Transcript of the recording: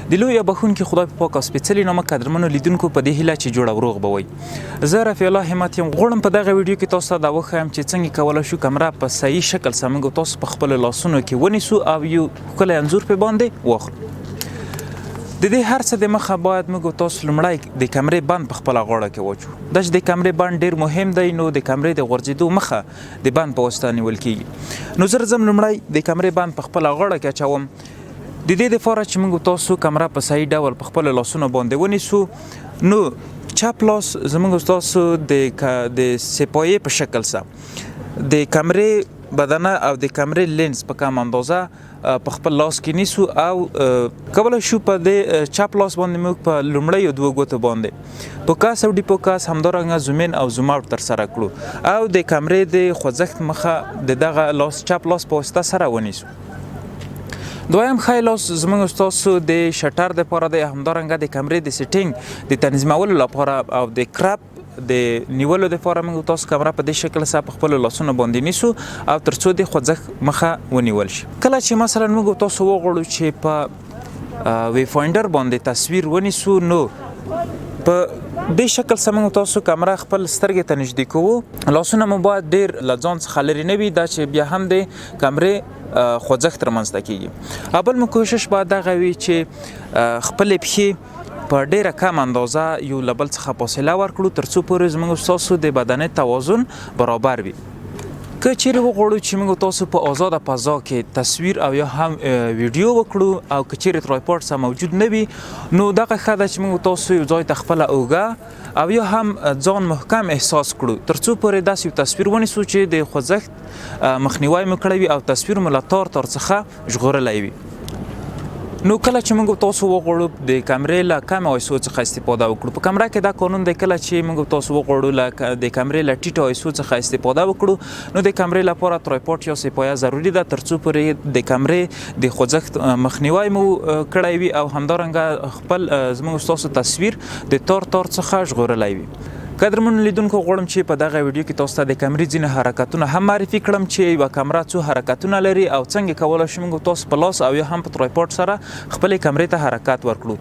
د لوی بخونکي خدای په پاک او سپېڅلي نامه قدرمنو لیدونکو په دې هیله چې جوړ او روغ به وئ. زه رفیع الله همت یم. غواړم په دغه ویډیو کې تاسو ته دا وښیم چې څنګه کولی شو کمره په صحیح شکل سره موږ تاسو په خپلو لاسونو کې ونیسو او یو ښکلی انځور پرې باندې واخلو. د دې هر څه د مخه باید موږ تاسو لومړی د کمرې بند په خپله غاړه کې واچو. دا چې د کمرې بند ډېر مهم دی، نو د کمرې د غورځېدو مخه د بند په واسطه نیول کېږي. نو زه ځم لومړی د کمرې بند په خپله غاړه کې اچوم. د دې دپاره چې موږ تاسو کمره په صحیح ډول په خپلو لاسونو باندې ونیسو، نو چپ لاس زموږ تاسو د سپایې په شکل سره د کمرې بدنه او د کمرې لینز په کم اندازه په خپل لاس کې نیسو او کولی شو په د چپ لاس باندې موږ په لومړیو دوه ګوتو باندې فوکس او ډي فوکس همدارنګه زوم ان او زوم اوټ ترسره کړو او د کمرې د خوځښت مخه د دغه لاس چپ لاس په واسطه سره ونیسو. دویم ښی لاس زموږ ستاسو د شټر دپاره دی، همدارنګه د کمرې د سیټینګ د تنظیمولو لپاره او د کرپ د نیولو دپاره موږ تاسو کمره په دې شکل سره په خپلو لاسونو باندې نیسو او تر څو د خوځښت مخه ونیول شي. کله چې مثلا موږ تاسو وغواړو چې په وی فاینډر باندې تصویر ونیسو، نو په دې شکل سره موږ تاسو کمره خپل سترګې ته نږدې کوو. لاسونه مو باید ډېر له ځان څخه لرې نه وي، دا چې بیا هم د کمرې خوځښت رامنځته کېږي. بل مو کوشش باید دغه وي چې خپلې پښې په ډیره کم اندازه یو له بل څخه فاصله ورکړو تر څو پورې زموږ ستاسو د بدني توازن برابر وي. که چیرې وغواړو چې موږ تاسو په آزاده فضا کې تصویر او یا هم ویډیو وکړو او که چیرې ترایپاډ سره موجود نه وي، نو دغه ښه ده چې موږ تاسو یو ځای ته خپله اوږه او یا هم ځان محکم احساس کړو تر څو پورې داسې یو تصویر ونیسو چې د خوځښت مخنیوی مو کړی وي او تصویر مو له تار څخه ژغورلی وي. نو کله چې موږ تاسو وغواړو د کمرې له کم آیسو څخه استفاده وکړو، په کمره کې دا قانون دی کله چې موږ تاسو وغواړو د کمرې له ټیټو آیسو څخه استفاده وکړو، نو د کمرې لپاره ترایپاډ یا سپایه ضروري ده تر څو پورې د کمرې د خوځښت مخنیوی مو کړی وي او همدارنګه خپل زموږ ستاسو تصویر د تار څخه ژغورلی وي. قدرمنو لیدونکو، غواړم چې په دغه ویډیو کې تاسو ته د کمرې ځینې حرکتونه هم معرفي کړم چې یوه کمره څو حرکتونه لري او څنګه کولی شو موږ تاسو په لاس او یا هم په ترایپاډ سره خپلې کمرې ته حرکت ورکړو.